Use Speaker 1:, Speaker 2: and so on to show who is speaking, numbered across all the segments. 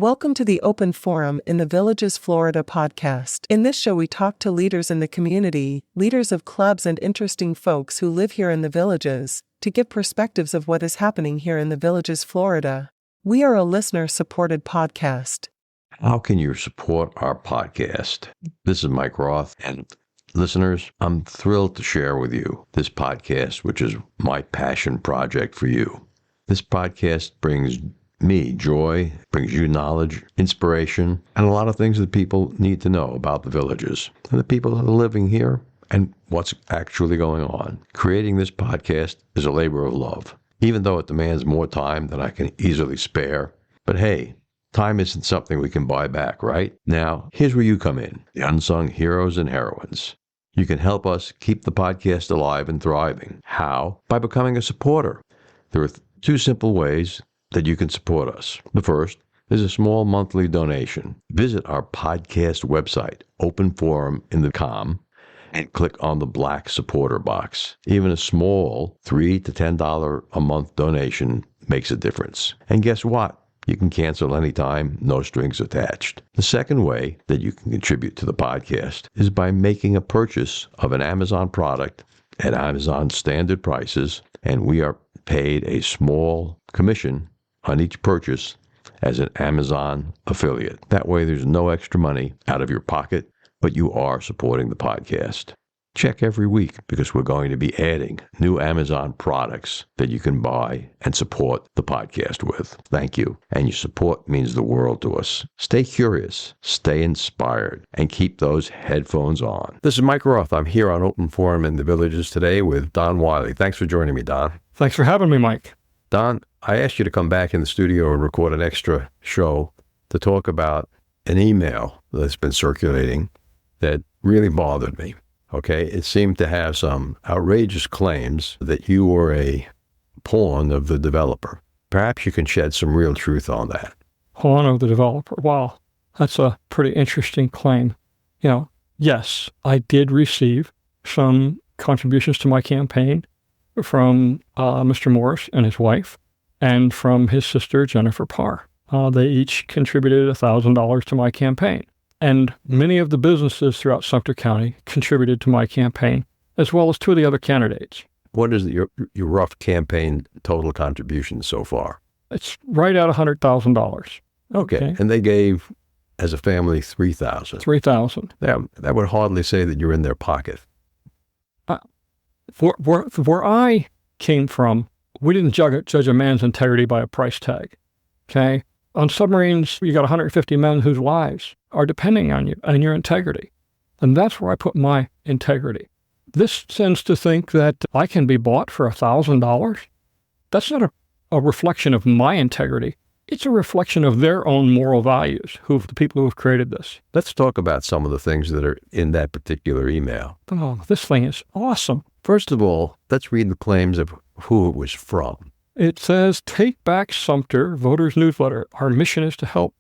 Speaker 1: Welcome to the Open Forum in the Villages, Florida podcast. In this show, we talk to leaders in the community, leaders of clubs, and interesting folks who live here in the Villages, to give perspectives of what is happening here in the Villages, Florida. We are a listener-supported podcast.
Speaker 2: How can you support our podcast? This is Mike Roth, and listeners, I'm thrilled to share with you this podcast, which is my passion project for you. This podcast brings me joy, brings you knowledge, inspiration, and a lot of things that people need to know about the Villages and the people that are living here and what's actually going on. Creating this podcast is a labor of love, even though it demands more time than I can easily spare. But hey, time isn't something we can buy back, right? Now, here's where you come in, the unsung heroes and heroines. You can help us keep the podcast alive and thriving. How? By becoming a supporter. There are two simple ways that you can support us. The first is a small monthly donation. Visit our podcast website, openforum.com, and click on the black supporter box. Even a small $3 to $10 a month donation makes a difference. And guess what? You can cancel anytime, no strings attached. The second way that you can contribute to the podcast is by making a purchase of an Amazon product at Amazon standard prices, and we are paid a small commission on each purchase as an Amazon affiliate. That way there's no extra money out of your pocket, but you are supporting the podcast. Check every week because we're going to be adding new Amazon products that you can buy and support the podcast with. Thank you. And your support means the world to us. Stay curious, stay inspired, and keep those headphones on. This is Mike Roth. I'm here on Open Forum in the Villages today with Don Wiley. Thanks for joining me, Don.
Speaker 3: Thanks for having me, Mike.
Speaker 2: Don, I asked you to come back in the studio and record an extra show to talk about an email that's been circulating that really bothered me. Okay, it seemed to have some outrageous claims that you were a pawn of the developer. Perhaps you can shed some real truth on that.
Speaker 3: Pawn of the developer. Wow, that's a pretty interesting claim. Yes, I did receive some contributions to my campaign from Mr. Morris and his wife, and from his sister, Jennifer Parr. They each contributed $1,000 to my campaign. And many of the businesses throughout Sumter County contributed to my campaign, as well as two of the other candidates.
Speaker 2: What is your rough campaign total contribution so far?
Speaker 3: It's right at $100,000.
Speaker 2: Okay. And they gave, as a family, $3,000.
Speaker 3: $3,000.
Speaker 2: That would hardly say that you're in their pocket.
Speaker 3: Where I came from, we didn't judge a man's integrity by a price tag. Okay? On submarines, you got 150 men whose lives are depending on you and your integrity. And that's where I put my integrity. This tends to think that I can be bought for $1,000. That's not a reflection of my integrity. It's a reflection of their own moral values, the people who have created this.
Speaker 2: Let's talk about some of the things that are in that particular email.
Speaker 3: Oh, this thing is awesome.
Speaker 2: First of all, let's read the claims of who it was from.
Speaker 3: It says, "Take Back Sumter Voters Newsletter. Our mission is to help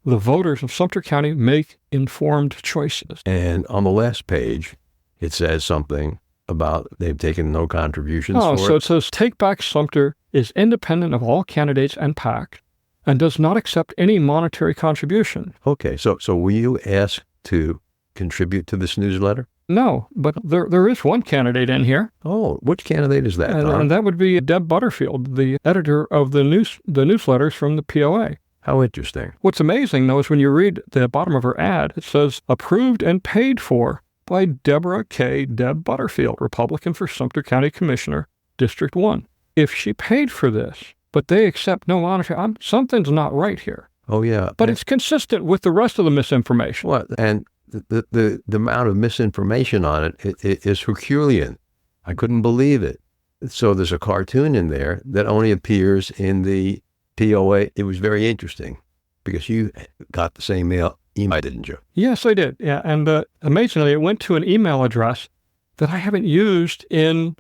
Speaker 3: the voters of Sumter County make informed choices."
Speaker 2: And on the last page, it says something about they've taken no contributions for
Speaker 3: so it says, "Take Back Sumter is independent of all candidates and PAC and does not accept any monetary contribution."
Speaker 2: Okay, so were you asked to contribute to this newsletter?
Speaker 3: No, but there is one candidate in here.
Speaker 2: Oh, which candidate is that?
Speaker 3: And that would be Deb Butterfield, the editor of the newsletters from the POA.
Speaker 2: How interesting.
Speaker 3: What's amazing, though, is when you read the bottom of her ad, it says, "Approved and paid for by Deborah K. Deb Butterfield, Republican for Sumter County Commissioner, District 1. If she paid for this, but they accept no monetary, something's not right here."
Speaker 2: Oh, yeah.
Speaker 3: But it's consistent with the rest of the misinformation.
Speaker 2: What? And the amount of misinformation on it is Herculean. I couldn't believe it. So there's a cartoon in there that only appears in the POA. It was very interesting because you got the same email, didn't you?
Speaker 3: Yes, I did. Yeah, and amazingly, it went to an email address that I haven't used in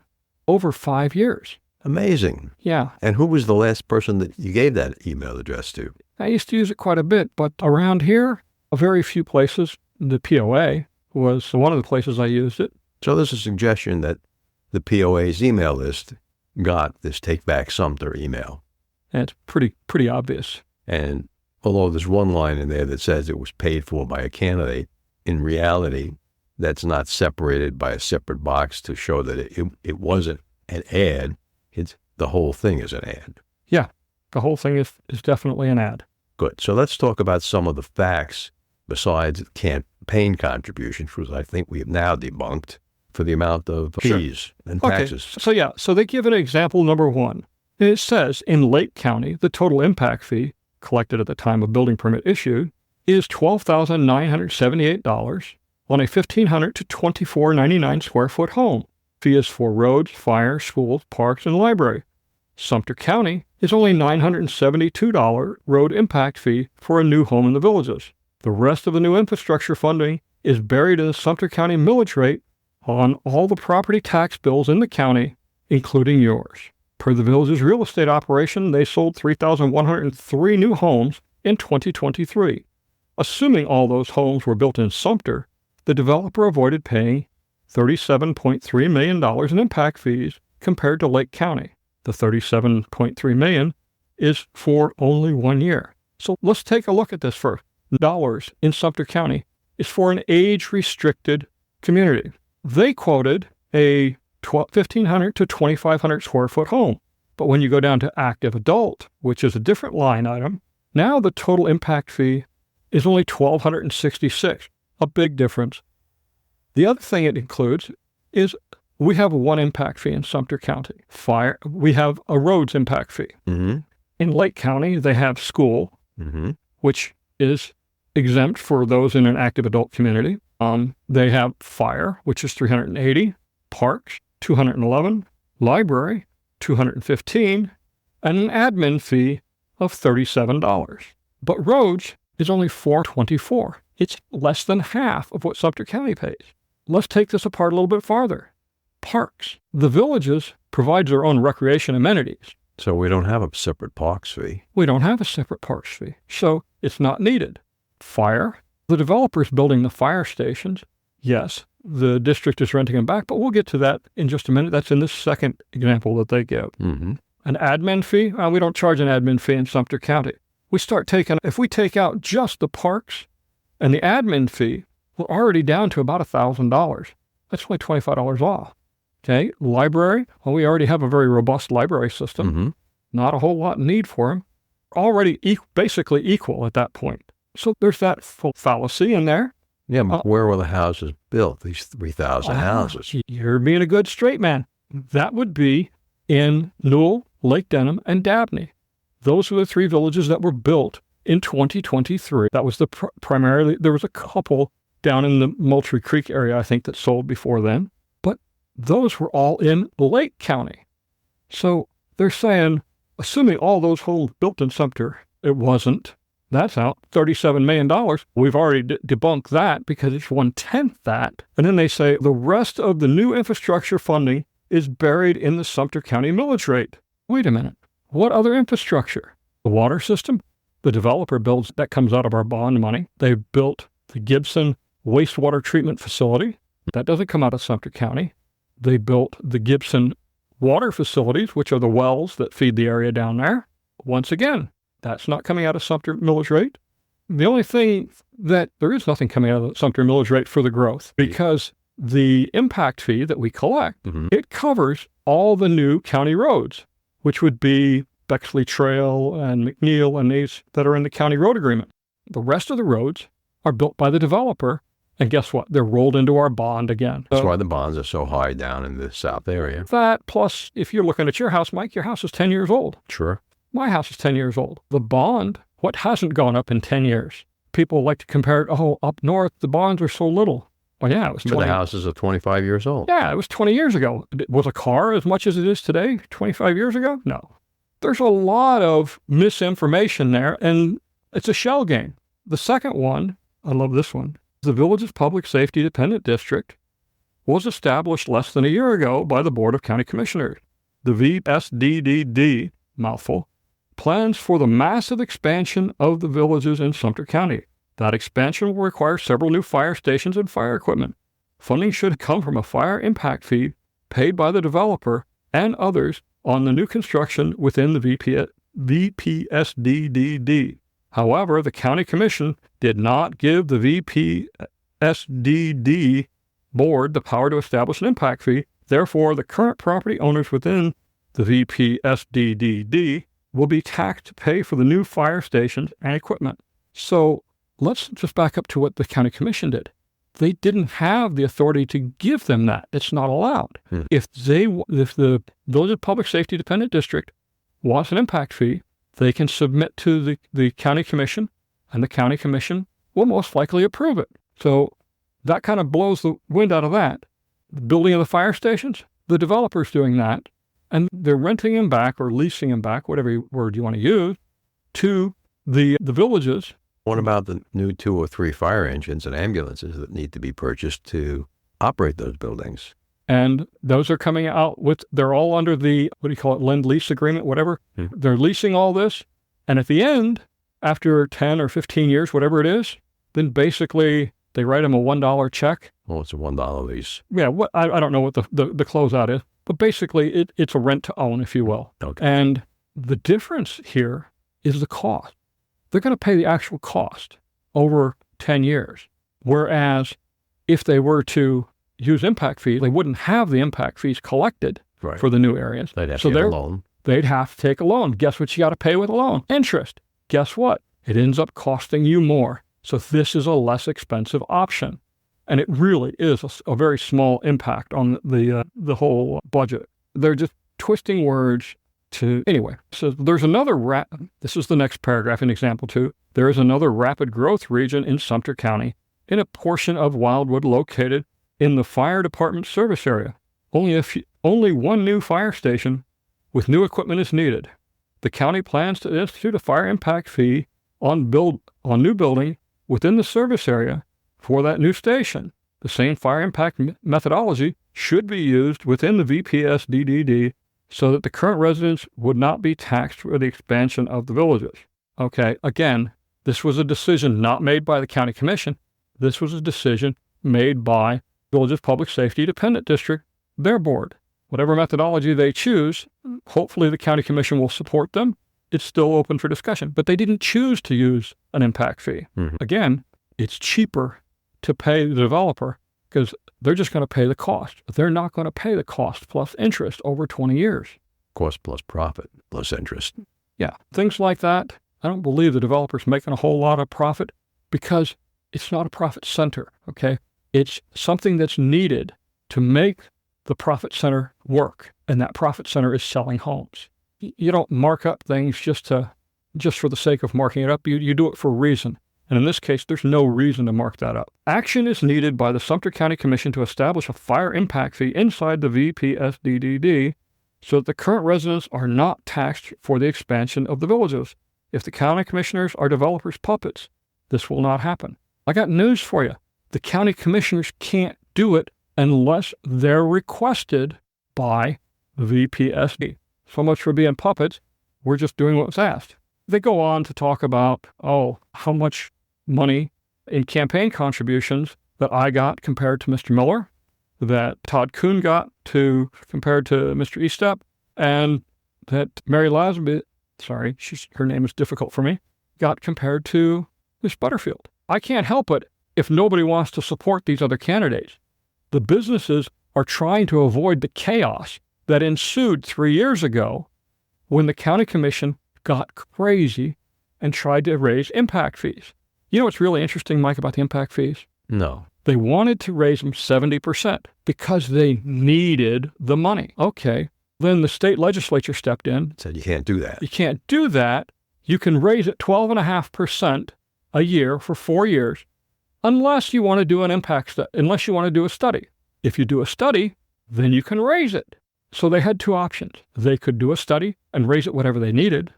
Speaker 3: over 5 years.
Speaker 2: Amazing.
Speaker 3: Yeah.
Speaker 2: And who was the last person that you gave that email address to?
Speaker 3: I used to use it quite a bit, but around here, a very few places. The POA was one of the places I used it.
Speaker 2: So there's a suggestion that the POA's email list got this Take Back Sumter email.
Speaker 3: And it's pretty obvious.
Speaker 2: And although there's one line in there that says it was paid for by a candidate, in reality, that's not separated by a separate box to show that it wasn't an ad. The whole thing is an ad.
Speaker 3: Yeah, the whole thing is definitely an ad.
Speaker 2: Good. So let's talk about some of the facts besides campaign contributions, which I think we have now debunked, for the amount of fees and taxes.
Speaker 3: Okay. So they give an example number one. And it says, in Lake County, the total impact fee collected at the time of building permit issued is $12,978 on a 1,500 to 2,499 square foot home. Fee is for roads, fire, schools, parks, and library. Sumter County is only $972 road impact fee for a new home in the Villages. The rest of the new infrastructure funding is buried in the Sumter County millage rate on all the property tax bills in the county, including yours. Per the Villages real estate operation, they sold 3,103 new homes in 2023. Assuming all those homes were built in Sumter, the developer avoided paying $37.3 million in impact fees compared to Lake County. The $37.3 million is for only 1 year. So let's take a look at this first. Dollars in Sumter County is for an age-restricted community. They quoted a 1,500 to 2,500 square foot home. But when you go down to active adult, which is a different line item, now the total impact fee is only $1,266, a big difference. The other thing it includes is we have one impact fee in Sumter County. We have a roads impact fee.
Speaker 2: Mm-hmm.
Speaker 3: In Lake County, they have school, which is exempt for those in an active adult community. They have fire, which is $380, parks, $211, library, $215, and an admin fee of $37. But roads is only $424. It's less than half of what Sumter County pays. Let's take this apart a little bit farther. Parks. The Villages provides their own recreation amenities.
Speaker 2: So we don't have a separate parks fee.
Speaker 3: We don't have a separate parks fee, so it's not needed. Fire. The developer's building the fire stations. Yes, the district is renting them back, but we'll get to that in just a minute. That's in this second example that they give.
Speaker 2: Mm-hmm.
Speaker 3: An admin fee? We don't charge an admin fee in Sumter County. If we take out just the parks and the admin fee, we're already down to about $1,000. That's only $25 off. Okay, library, well, we already have a very robust library system.
Speaker 2: Mm-hmm.
Speaker 3: Not a whole lot of need for them. Already basically equal at that point. So there's that fallacy in there.
Speaker 2: Yeah, but where were the houses built, these 3,000 houses?
Speaker 3: You're being a good straight man. That would be in Newell, Lake Denham, and Dabney. Those were the three villages that were built in 2023. That was primarily, there was a couple down in the Moultrie Creek area, I think, that sold before then. But those were all in Lake County. So they're saying, assuming all those homes built in Sumter, it wasn't. That's out $37 million. We've already debunked that because it's 1/10 that. And then they say the rest of the new infrastructure funding is buried in the Sumter County millage rate. Wait a minute. What other infrastructure? The water system? The developer builds, that comes out of our bond money. They built the Gibson wastewater treatment facility. That doesn't come out of Sumter County. They built the Gibson water facilities, which are the wells that feed the area down there. Once again, that's not coming out of Sumter millage rate. The only thing that there is nothing coming out of the Sumter millage rate for the growth, because the impact fee that we collect, it covers all the new county roads, which would be Bexley Trail and McNeil and these that are in the county road agreement. The rest of the roads are built by the developer, and guess what? They're rolled into our bond again.
Speaker 2: That's why the bonds are so high down in the south area.
Speaker 3: That, plus, if you're looking at your house, Mike, your house is 10 years old.
Speaker 2: Sure.
Speaker 3: My house is 10 years old. The bond, what hasn't gone up in 10 years? People like to compare it, up north, the bonds are so little. Well, yeah, it was 20.
Speaker 2: But the houses are 25 years old.
Speaker 3: Yeah, it was 20 years ago. Was a car as much as it is today 25 years ago? No. There's a lot of misinformation there, and it's a shell game. The second one, I love this one. The Villages Public Safety Dependent District was established less than a year ago by the Board of County Commissioners. The VSDDD, mouthful, plans for the massive expansion of the villages in Sumter County. That expansion will require several new fire stations and fire equipment. Funding should come from a fire impact fee paid by the developer and others on the new construction within the VPSDDD. However, the county commission did not give the VPSDD board the power to establish an impact fee. Therefore, the current property owners within the VPSDDD will be taxed to pay for the new fire stations and equipment. So let's just back up to what the county commission did. They didn't have the authority to give them that. It's not allowed. If the Village Public Safety Dependent District wants an impact fee, they can submit to the county commission, and the county commission will most likely approve it. So that kind of blows the wind out of that. The building of the fire stations, the developer's doing that, and they're renting them back or leasing them back, whatever word you want to use, to the villages.
Speaker 2: What about the new 2 or 3 fire engines and ambulances that need to be purchased to operate those buildings?
Speaker 3: And those are coming out they're all under the, lend-lease agreement, whatever. They're leasing all this. And at the end, after 10 or 15 years, whatever it is, then basically they write them a $1 check.
Speaker 2: Well, it's a $1 lease.
Speaker 3: Yeah, I don't know what the closeout is, but basically it's a rent to own, if you will.
Speaker 2: Okay.
Speaker 3: And the difference here is the cost. They're going to pay the actual cost over 10 years. Whereas if they were to use impact fees, they wouldn't have the impact fees collected for the new areas.
Speaker 2: They'd have to get a loan.
Speaker 3: They'd have to take a loan. Guess what you got to pay with a loan? Interest. Guess what? It ends up costing you more. So this is a less expensive option. And it really is a very small impact on the whole budget. They're just twisting words anyway. So there's another, this is the next paragraph in example 2. There is another rapid growth region in Sumter County in a portion of Wildwood located in the fire department service area. Only one new fire station with new equipment is needed. The county plans to institute a fire impact fee on new building within the service area for that new station. The same fire impact methodology should be used within the VPSDDD so that the current residents would not be taxed for the expansion of the villages. Okay, again, this was a decision not made by the county commission. This was a decision made by Villages Public Safety Dependent District, their board. Whatever methodology they choose, hopefully the county commission will support them. It's still open for discussion, but they didn't choose to use an impact fee. Again, it's cheaper to pay the developer because they're just going to pay the cost. They're not going to pay the cost plus interest over 20 years.
Speaker 2: Cost plus profit plus interest.
Speaker 3: Yeah, things like that. I don't believe the developer's making a whole lot of profit because it's not a profit center, okay? It's something that's needed to make the profit center work, and that profit center is selling homes. You don't mark up things just for the sake of marking it up. You do it for a reason. And in this case, there's no reason to mark that up. Action is needed by the Sumter County Commission to establish a fire impact fee inside the VPSDDD so that the current residents are not taxed for the expansion of the villages. If the county commissioners are developers' puppets, this will not happen. I got news for you. The county commissioners can't do it unless they're requested by the VPSD. So much for being puppets. We're just doing what was asked. They go on to talk about, how much money in campaign contributions that I got compared to Mr. Miller, that Todd Kuhn got compared to Mr. Estep, and that Mary Lasby, her name is difficult for me, got compared to Miss Butterfield. I can't help it if nobody wants to support these other candidates. The businesses are trying to avoid the chaos that ensued 3 years ago when the county commission got crazy and tried to raise impact fees. You know what's really interesting, Mike, about the impact fees?
Speaker 2: No.
Speaker 3: They wanted to raise them 70% because they needed the money. Okay. Then the state legislature stepped in.
Speaker 2: Said you can't do that.
Speaker 3: You can't do that. You can raise it 12.5% a year for 4 years unless you want to do unless you want to do a study. If you do a study, then you can raise it. So they had 2 options. They could do a study and raise it whatever they needed.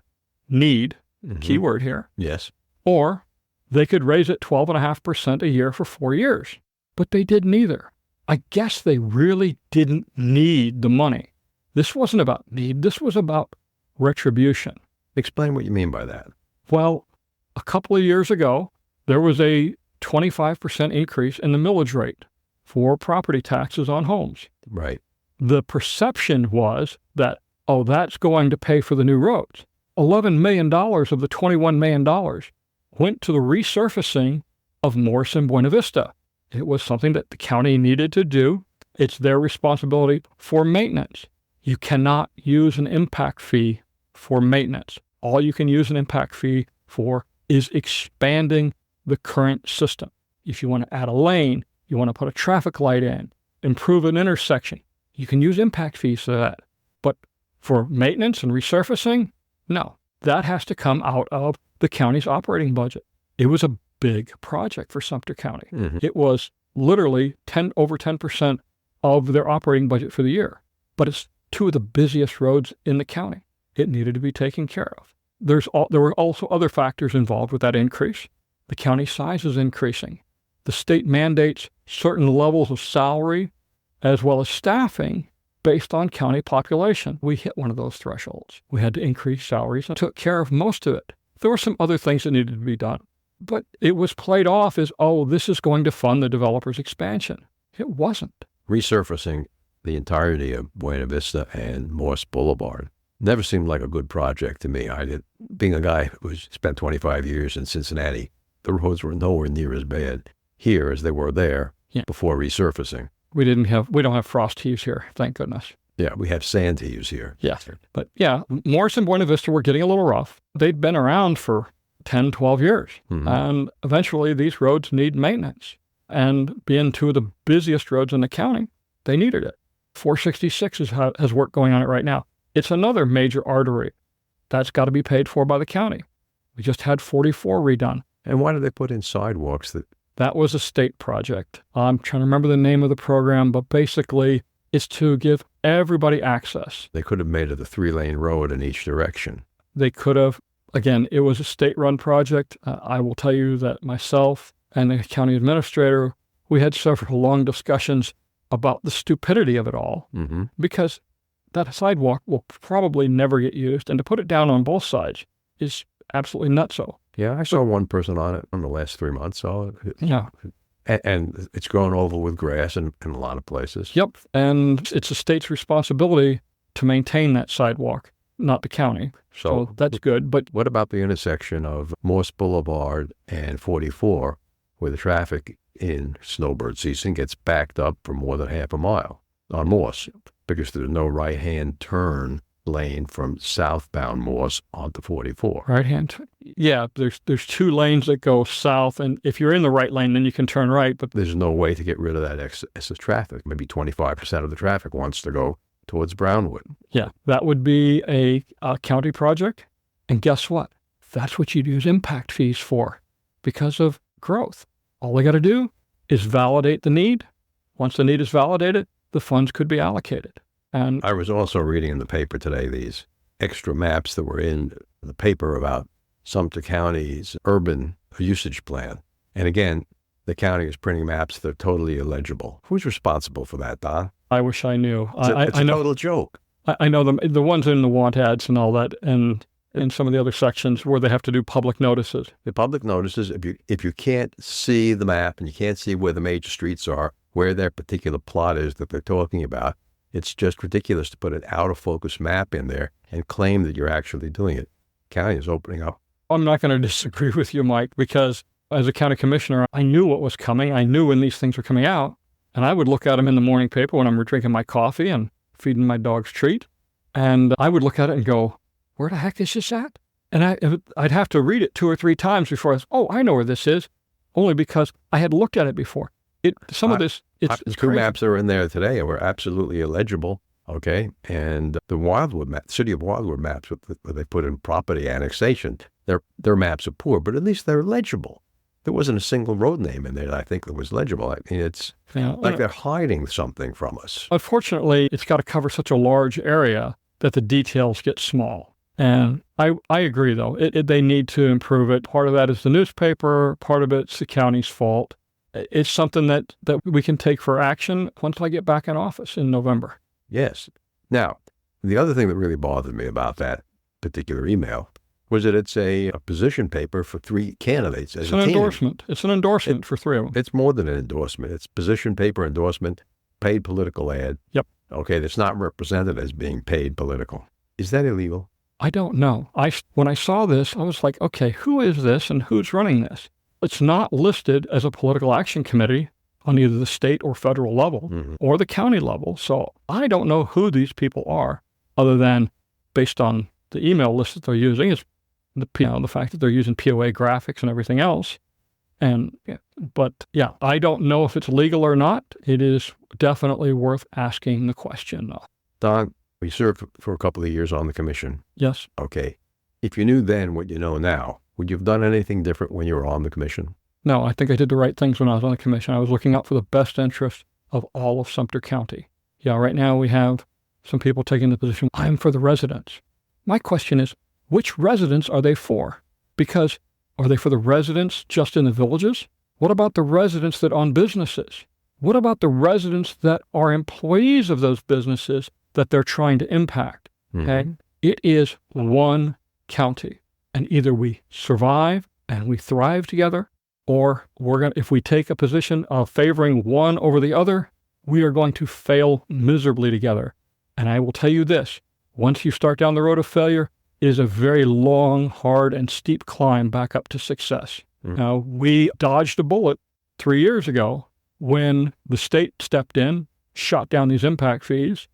Speaker 3: Key word here.
Speaker 2: Yes.
Speaker 3: Or they could raise it 12.5% a year for 4 years. But they did neither. I guess they really didn't need the money. This wasn't about need. This was about retribution.
Speaker 2: Explain what you mean by that.
Speaker 3: Well, a couple of years ago, there was a 25% increase in the millage rate for property taxes on homes.
Speaker 2: Right.
Speaker 3: The perception was that, that's going to pay for the new roads. $11 million of the $21 million went to the resurfacing of Morris and Buena Vista. It was something that the county needed to do. It's their responsibility for maintenance. You cannot use an impact fee for maintenance. All you can use an impact fee for is expanding the current system. If you want to add a lane, you want to put a traffic light in, improve an intersection, you can use impact fees for that. But for maintenance and resurfacing, no. That has to come out of the county's operating budget. It was a big project for Sumter County.
Speaker 2: Mm-hmm.
Speaker 3: It was literally over 10% of their operating budget for the year. But it's two of the busiest roads in the county. It needed to be taken care of. There were also other factors involved with that increase. The county size is increasing. The state mandates certain levels of salary as well as staffing based on county population. We hit one of those thresholds. We had to increase salaries and took care of most of it. There were some other things that needed to be done. But it was played off as, oh, this is going to fund the developer's expansion. It wasn't.
Speaker 2: Resurfacing the entirety of Buena Vista and Morse Boulevard never seemed like a good project to me. Being a guy who spent 25 years in Cincinnati, the roads were nowhere near as bad here as they were there before resurfacing. We don't
Speaker 3: have frost heaves here, thank goodness.
Speaker 2: Yeah, we have sand heaves here.
Speaker 3: Yeah, but yeah, Morris and Buena Vista were getting a little rough. They'd been around for 10, 12 years, and eventually these roads need maintenance. And being two of the busiest roads in the county, they needed it. 466 has work going on it right now. It's another major artery. That's got to be paid for by the county. We just had 44 redone.
Speaker 2: And why did they put in sidewalks?
Speaker 3: That was a state project. I'm trying to remember the name of the program, but basically it's to give everybody access.
Speaker 2: They could have made it a 3-lane road in each direction.
Speaker 3: They could have. Again, it was a state-run project. I will tell you that myself and the county administrator, we had several long discussions about the stupidity of it all, because that sidewalk will probably never get used, and to put it down on both sides is absolutely nutso.
Speaker 2: Yeah, I saw one person on it in the last 3 months.
Speaker 3: Yeah.
Speaker 2: And it's grown over with grass in a lot of places.
Speaker 3: Yep, and it's the state's responsibility to maintain that sidewalk, not the county. So that's good. But
Speaker 2: what about the intersection of Morse Boulevard and 44, where the traffic in snowbird season gets backed up for more than half a mile on Morse because there's no right-hand turn lane from southbound Morse onto 44.
Speaker 3: Right-hand? Yeah, there's 2 lanes that go south, and if you're in the right lane, then you can turn right. But
Speaker 2: there's no way to get rid of that excess traffic. Maybe 25% of the traffic wants to go towards Brownwood.
Speaker 3: Yeah, that would be a county project. And guess what? That's what you'd use impact fees for because of growth. All they got to do is validate the need. Once the need is validated, the funds could be allocated. And
Speaker 2: I was also reading in the paper today these extra maps that were in the paper about Sumter County's urban usage plan. And again, the county is printing maps that are totally illegible. Who's responsible for that, Don?
Speaker 3: I wish I knew.
Speaker 2: It's a total joke.
Speaker 3: I know the ones in the want ads and all that, and in some of the other sections where they have to do public notices.
Speaker 2: The public notices, if you can't see the map and you can't see where the major streets are, where their particular plot is that they're talking about, it's just ridiculous to put an out-of-focus map in there and claim that you're actually doing it. County is opening up.
Speaker 3: I'm not going to disagree with you, Mike, because as a county commissioner, I knew what was coming. I knew when these things were coming out, and I would look at them in the morning paper when I'm drinking my coffee and feeding my dog's treat, and I would look at it and go, where the heck is this at? And I'd have to read it 2 or 3 times before I was, I know where this is, only because I had looked at it before. It's
Speaker 2: the 2 maps that are in there today were absolutely illegible, okay? And the Wildwood map, City of Wildwood maps, where they put in property annexation, their maps are poor, but at least they're legible. There wasn't a single road name in there that I think that was legible. I mean, it's like they're hiding something from us.
Speaker 3: Unfortunately, it's got to cover such a large area that the details get small. And I agree, though. They need to improve it. Part of that is the newspaper. Part of it's the county's fault. It's something that we can take for action once I get back in office in November.
Speaker 2: Yes. Now, the other thing that really bothered me about that particular email was that it's a position paper for 3 candidates.
Speaker 3: It's an endorsement. It's an endorsement for 3 of them.
Speaker 2: It's more than an endorsement. It's position paper endorsement, paid political ad.
Speaker 3: Yep.
Speaker 2: Okay, that's not represented as being paid political. Is that illegal?
Speaker 3: I don't know. When I saw this, I was like, okay, who is this and who's running this? It's not listed as a political action committee on either the state or federal level or the county level. So I don't know who these people are, other than based on the email list that they're using, is the fact that they're using POA graphics and everything else. But I don't know if it's legal or not. It is definitely worth asking the question.
Speaker 2: Don, we served for a couple of years on the commission.
Speaker 3: Yes.
Speaker 2: Okay. If you knew then what you know now, would you have done anything different when you were on the commission?
Speaker 3: No, I think I did the right things when I was on the commission. I was looking out for the best interest of all of Sumter County. Yeah, right now we have some people taking the position, I'm for the residents. My question is, which residents are they for? Because are they for the residents just in the villages? What about the residents that own businesses? What about the residents that are employees of those businesses that they're trying to impact? Okay? It is one county. And either we survive and we thrive together, or if we take a position of favoring one over the other, we are going to fail miserably together. And I will tell you this, once you start down the road of failure, it is a very long, hard, and steep climb back up to success. Now, we dodged a bullet 3 years ago when the state stepped in, shot down these impact fees,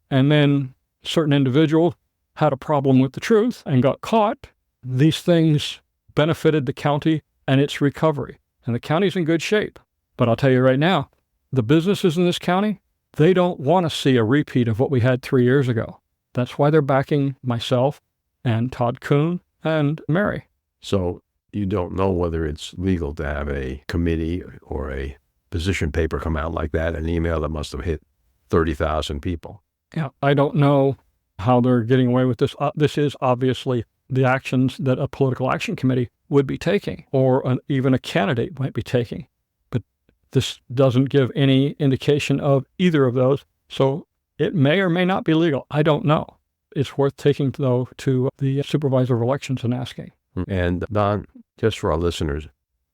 Speaker 3: and then certain individuals had a problem with the truth and got caught. These things benefited the county and its recovery. And the county's in good shape. But I'll tell you right now, the businesses in this county, they don't want to see a repeat of what we had 3 years ago. That's why they're backing myself and Todd Kuhn and Mary.
Speaker 2: So you don't know whether it's legal to have a committee or a position paper come out like that, an email that must have hit 30,000 people.
Speaker 3: Yeah, I don't know how they're getting away with this. This is obviously the actions that a political action committee would be taking, or even a candidate might be taking. But this doesn't give any indication of either of those. So it may or may not be legal. I don't know. It's worth taking, though, to the supervisor of elections and asking.
Speaker 2: And Don, just for our listeners,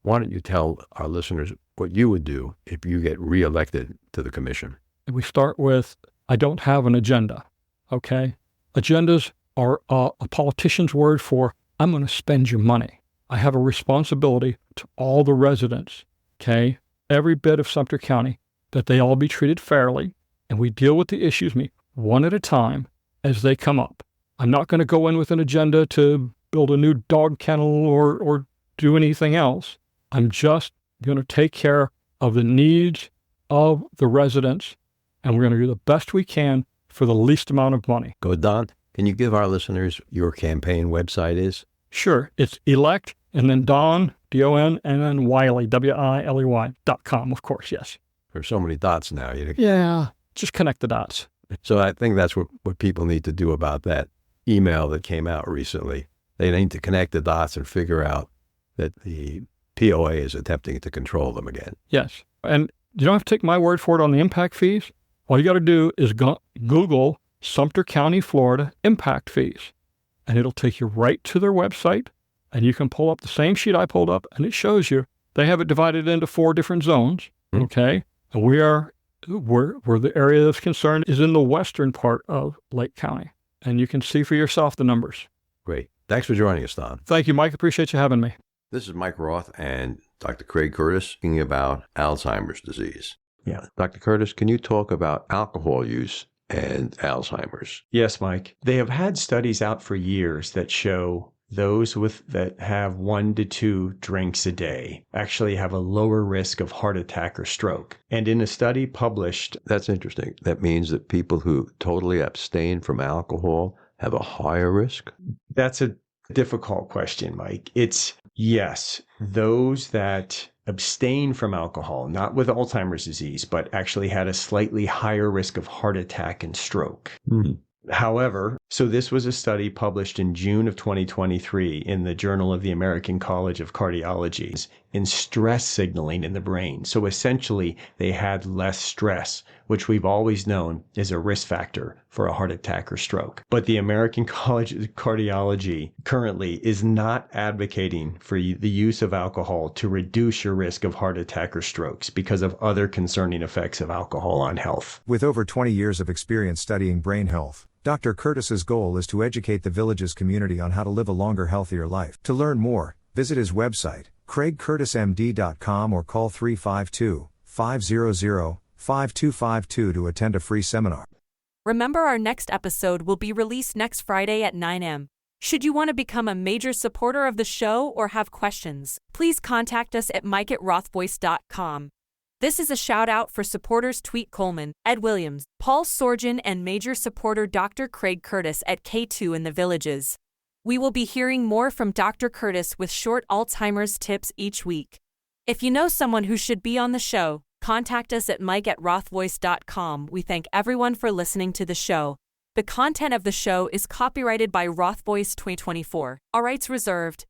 Speaker 2: why don't you tell our listeners what you would do if you get reelected to the commission?
Speaker 3: We start with, I don't have an agenda, okay? Agendas are a politician's word for, I'm going to spend your money. I have a responsibility to all the residents, okay? Every bit of Sumter County, that they all be treated fairly, and we deal with the issues one at a time as they come up. I'm not going to go in with an agenda to build a new dog kennel or do anything else. I'm just going to take care of the needs of the residents, and we're going to do the best we can for the least amount of money.
Speaker 2: Go, Don. Can you give our listeners your campaign website is?
Speaker 3: Sure. It's elect, and then Don, D-O-N, and then Wiley, WILEY.com, of course, yes.
Speaker 2: There's so many dots now.
Speaker 3: Yeah, just connect the dots.
Speaker 2: So I think that's what people need to do about that email that came out recently. They need to connect the dots and figure out that the POA is attempting to control them again.
Speaker 3: Yes. And you don't have to take my word for it on the impact fees. All you got to do is Google Sumter County, Florida impact fees, and it'll take you right to their website, and you can pull up the same sheet I pulled up, and it shows you they have it divided into 4 different zones, okay? And where the area that's concerned is in the western part of Lake County, and you can see for yourself the numbers.
Speaker 2: Great. Thanks for joining us, Don.
Speaker 3: Thank you, Mike. Appreciate you having me.
Speaker 2: This is Mike Roth and Dr. Craig Curtis speaking about Alzheimer's disease. Yeah. Dr. Curtis, can you talk about alcohol use and Alzheimer's?
Speaker 4: Yes, Mike. They have had studies out for years that show those that have 1 to 2 drinks a day actually have a lower risk of heart attack or stroke. And in a study published...
Speaker 2: That's interesting. That means that people who totally abstain from alcohol have a higher risk?
Speaker 4: That's a difficult question, Mike. It's yes, those that abstain from alcohol, not with Alzheimer's disease, but actually had a slightly higher risk of heart attack and stroke. However, so this was a study published in June of 2023 in the Journal of the American College of Cardiology in stress signaling in the brain. So essentially, they had less stress which we've always known is a risk factor for a heart attack or stroke. But the American College of Cardiology currently is not advocating for the use of alcohol to reduce your risk of heart attack or strokes because of other concerning effects of alcohol on health.
Speaker 5: With over 20 years of experience studying brain health, Dr. Curtis's goal is to educate the Villages community on how to live a longer, healthier life. To learn more, visit his website, craigcurtismd.com, or call 352-500-5252 to attend a free seminar.
Speaker 6: Remember, our next episode will be released next Friday at 9 a.m. Should you want to become a major supporter of the show or have questions, please contact us at mike@rothvoice.com. This is a shout-out for supporters Tweet Coleman, Ed Williams, Paul Sorgen, and major supporter Dr. Craig Curtis at K2 in the Villages. We will be hearing more from Dr. Curtis with short Alzheimer's tips each week. If you know someone who should be on the show, contact us at mike@rothvoice.com. We thank everyone for listening to the show. The content of the show is copyrighted by Roth Voice 2024. All rights reserved.